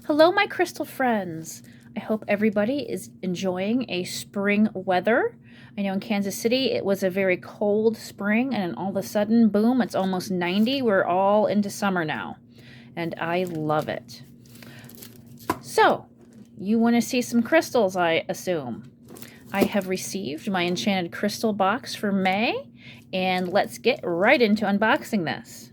Hello, my crystal friends. I hope everybody is enjoying a spring weather. I know in Kansas City it was a very cold spring, and all of a sudden, boom, it's almost 90. We're all into summer now, and I love it. So, you want to see some crystals, I assume. I have received my Enchanted crystal box for May, and let's get right into unboxing this.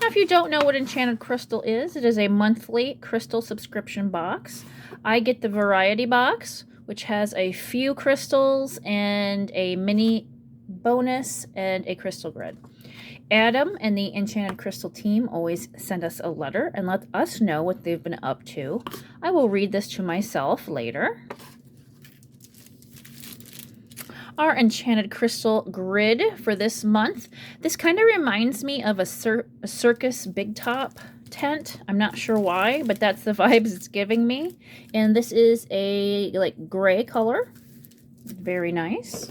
Now, if you don't know what Enchanted Crystal is, it is a monthly crystal subscription box. I get the variety box, which has a few crystals and a mini bonus and a crystal grid. Adam and the Enchanted Crystal team always send us a letter and let us know what they've been up to. I will read this to myself later. Our Enchanted Crystal grid for this month. This kind of reminds me of a circus big top tent. I'm not sure why, but that's the vibes it's giving me. And this is a like gray color. Very nice.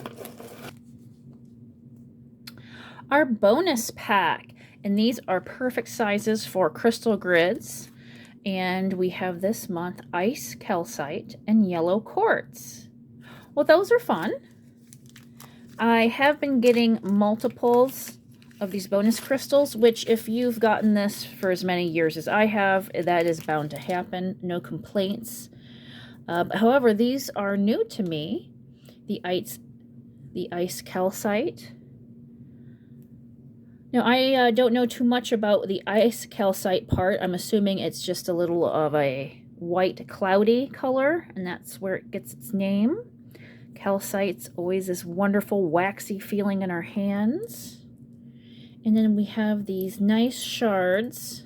Our bonus pack, and these are perfect sizes for crystal grids. And we have this month ice calcite and yellow quartz. Well, those are fun. I have been getting multiples of these bonus crystals, which if you've gotten this for as many years as I have, that is bound to happen. No complaints. However, these are new to me. The ice calcite. Now, I don't know too much about the ice calcite part. I'm assuming it's just a little of a white cloudy color, and that's where it gets its name. Calcite's always this wonderful waxy feeling in our hands. And then we have these nice shards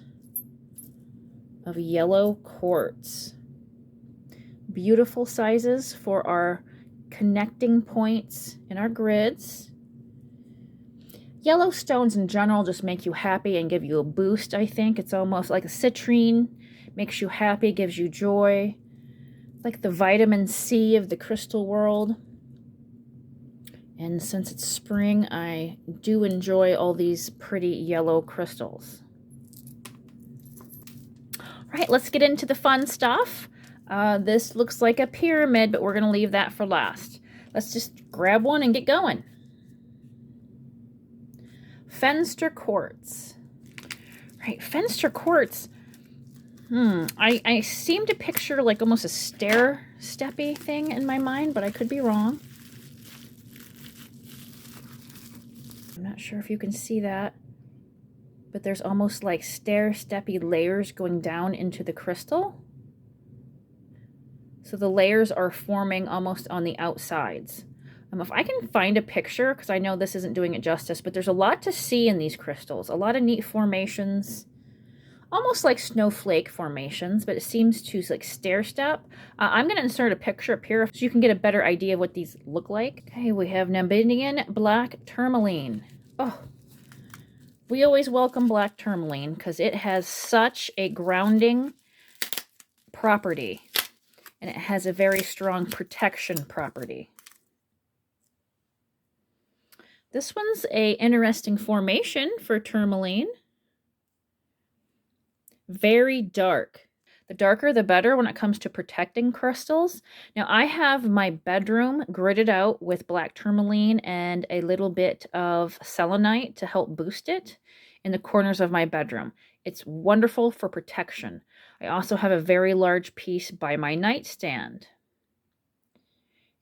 of yellow quartz. Beautiful sizes for our connecting points in our grids. Yellow stones in general just make you happy and give you a boost, I think. It's almost like a citrine. Makes you happy, gives you joy. Like the vitamin C of the crystal world. And since it's spring, I do enjoy all these pretty yellow crystals. All right, let's get into the fun stuff. This looks like a pyramid, but we're going to leave that for last. Let's just grab one and get going. Fenster Quartz. Right, Fenster Quartz. I seem to picture like almost a stair-steppy thing in my mind, but I could be wrong. I'm not sure if you can see that, but there's almost like stair-steppy layers going down into the crystal. So the layers are forming almost on the outsides. If I can find a picture, because I know this isn't doing it justice, but there's a lot to see in these crystals. A lot of neat formations. Almost like snowflake formations, but it seems to like stair step. I'm going to insert a picture up here so you can get a better idea of what these look like. Okay, we have Namibian black tourmaline. Oh, we always welcome black tourmaline because it has such a grounding property, and it has a very strong protection property. This one's a interesting formation for tourmaline. Very dark. The darker the better when it comes to protecting crystals. Now I have my bedroom gridded out with black tourmaline and a little bit of selenite to help boost it in the corners of my bedroom. It's wonderful for protection. I also have a very large piece by my nightstand.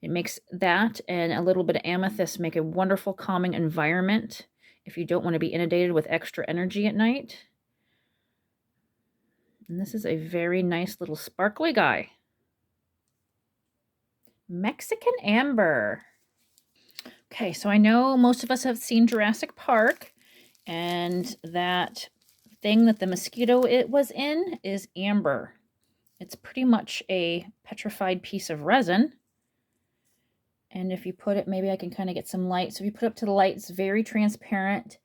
It makes that and a little bit of amethyst make a wonderful calming environment if you don't want to be inundated with extra energy at night. And this is a very nice little sparkly guy. Mexican amber. Okay, so I know most of us have seen Jurassic Park, and that thing that the mosquito was in is amber. It's pretty much a petrified piece of resin. And if you put it, maybe I can kind of get some light. So if you put it up to the light, it's very transparent.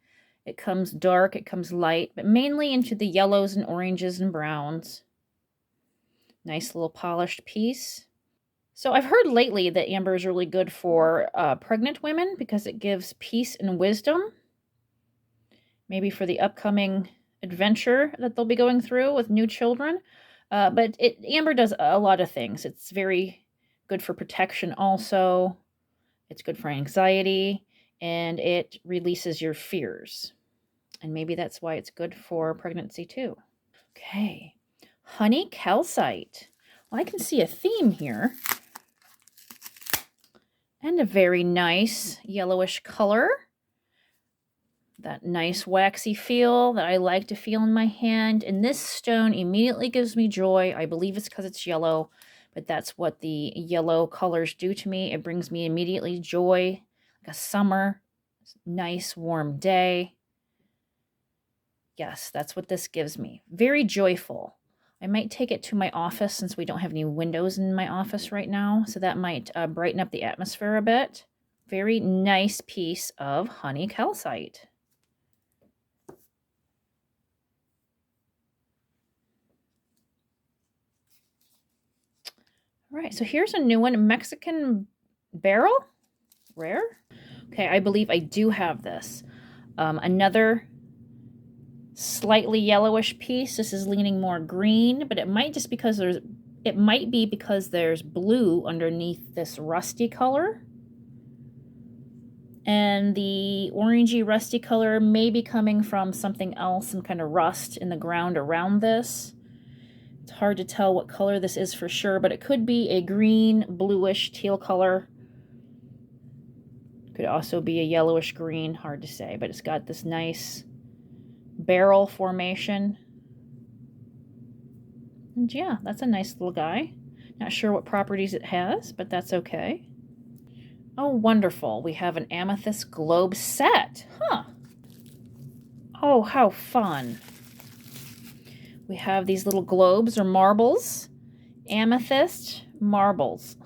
It comes dark, it comes light, but mainly into the yellows and oranges and browns. Nice little polished piece. So I've heard lately that amber is really good for pregnant women because it gives peace and wisdom. Maybe for the upcoming adventure that they'll be going through with new children. But amber does a lot of things. It's very good for protection also. It's good for anxiety, and it releases your fears. And maybe that's why it's good for pregnancy too. Okay. Honey calcite. Well, I can see a theme here. And a very nice yellowish color. That nice waxy feel that I like to feel in my hand. And this stone immediately gives me joy. I believe it's because it's yellow, but that's what the yellow colors do to me. It brings me immediately joy, like a summer, nice warm day. Yes, that's what this gives me. Very joyful. I might take it to my office since we don't have any windows in my office right now, so that might brighten up the atmosphere a bit. Very nice piece of honey calcite. All right, so here's a new one, Mexican beryl, rare. Okay, I believe I do have this. Another slightly yellowish piece. This is leaning more green, but it might just because it might be because there's blue underneath this rusty color. And the orangey rusty color may be coming from something else, some kind of rust in the ground around this. It's hard to tell what color this is for sure, but it could be a green, bluish, teal color. Could also be a yellowish green, hard to say, but it's got this nice barrel formation. And yeah, that's a nice little guy. Not sure what properties it has, but that's okay. Oh, wonderful. We have an Amethyst Globe Set. Huh. Oh, how fun. We have these little globes or marbles. Amethyst marbles.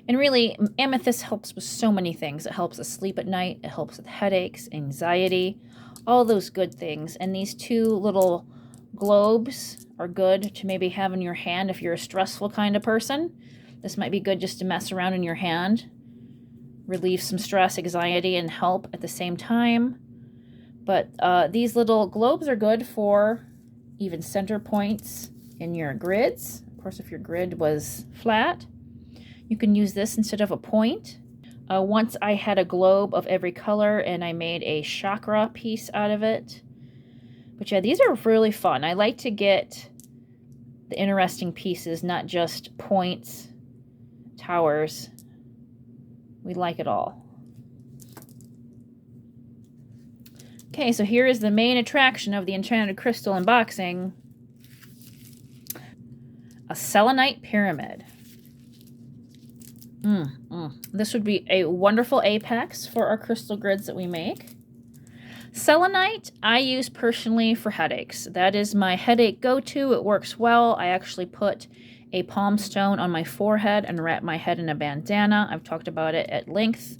And really, amethyst helps with so many things. It helps us sleep at night. It helps with headaches, anxiety, all those good things. And these two little globes are good to maybe have in your hand if you're a stressful kind of person. This might be good just to mess around in your hand. Relieve some stress, anxiety, and help at the same time. But these little globes are good for even center points in your grids. Of course, if your grid was flat, you can use this instead of a point. Once I had a globe of every color and I made a chakra piece out of it. But yeah, these are really fun. I like to get the interesting pieces, not just points, towers. We like it all. Okay, so here is the main attraction of the Enchanted Crystal unboxing. A Selenite Pyramid. This would be a wonderful apex for our crystal grids that we make. Selenite, I use personally for headaches. That is my headache go-to. It works well. I actually put a palm stone on my forehead and wrap my head in a bandana. I've talked about it at length.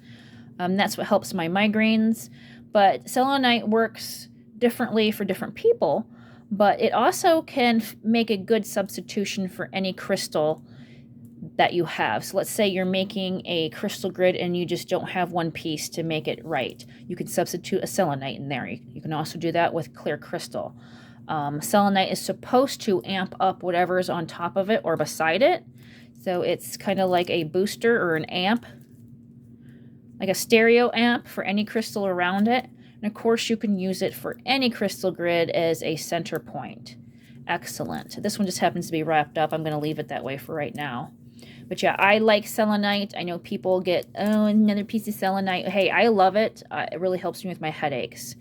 That's what helps my migraines. But selenite works differently for different people, but it also can make a good substitution for any crystal that you have. So let's say you're making a crystal grid and you just don't have one piece to make it right. You can substitute a selenite in there. You can also do that with clear crystal. Selenite is supposed to amp up whatever is on top of it or beside it. So it's kind of like a booster or an amp, like a stereo amp for any crystal around it. And of course you can use it for any crystal grid as a center point. Excellent. This one just happens to be wrapped up. I'm going to leave it that way for right now. But yeah, I like selenite. I know people get, oh, another piece of selenite. Hey, I love it. It really helps me with my headaches.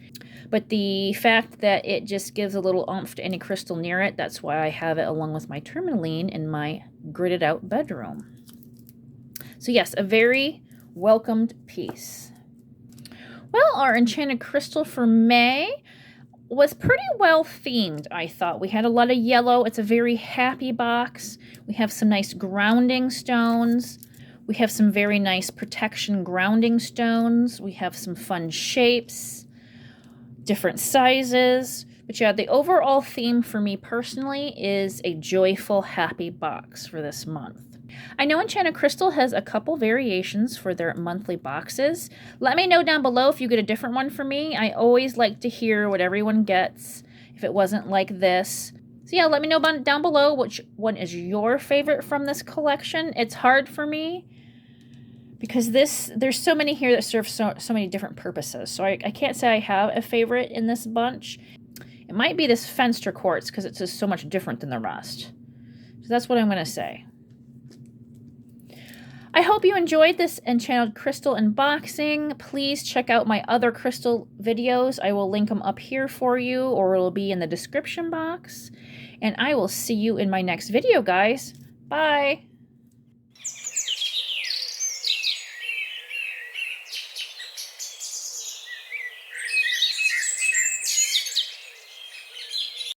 But the fact that it just gives a little oomph to any crystal near it, that's why I have it along with my Tourmaline in my gridded out bedroom. So yes, a very welcomed piece. Well, our Enchanted Crystal for May was pretty well themed, I thought. We had a lot of yellow. It's a very happy box. We have some nice grounding stones. We have some very nice protection grounding stones. We have some fun shapes, different sizes. But yeah, the overall theme for me personally is a joyful, happy box for this month. I know Enchanted Crystal has a couple variations for their monthly boxes. Let me know down below if you get a different one for me. I always like to hear what everyone gets if it wasn't like this. So yeah, let me know down below which one is your favorite from this collection. It's hard for me because there's so many here that serve so many different purposes. So I can't say I have a favorite in this bunch. It might be this Fenster Quartz because it's just so much different than the rest. So that's what I'm going to say. I hope you enjoyed this Enchanted crystal unboxing. Please check out my other crystal videos. I will link them up here for you, or it'll be in the description box. And I will see you in my next video, guys. Bye!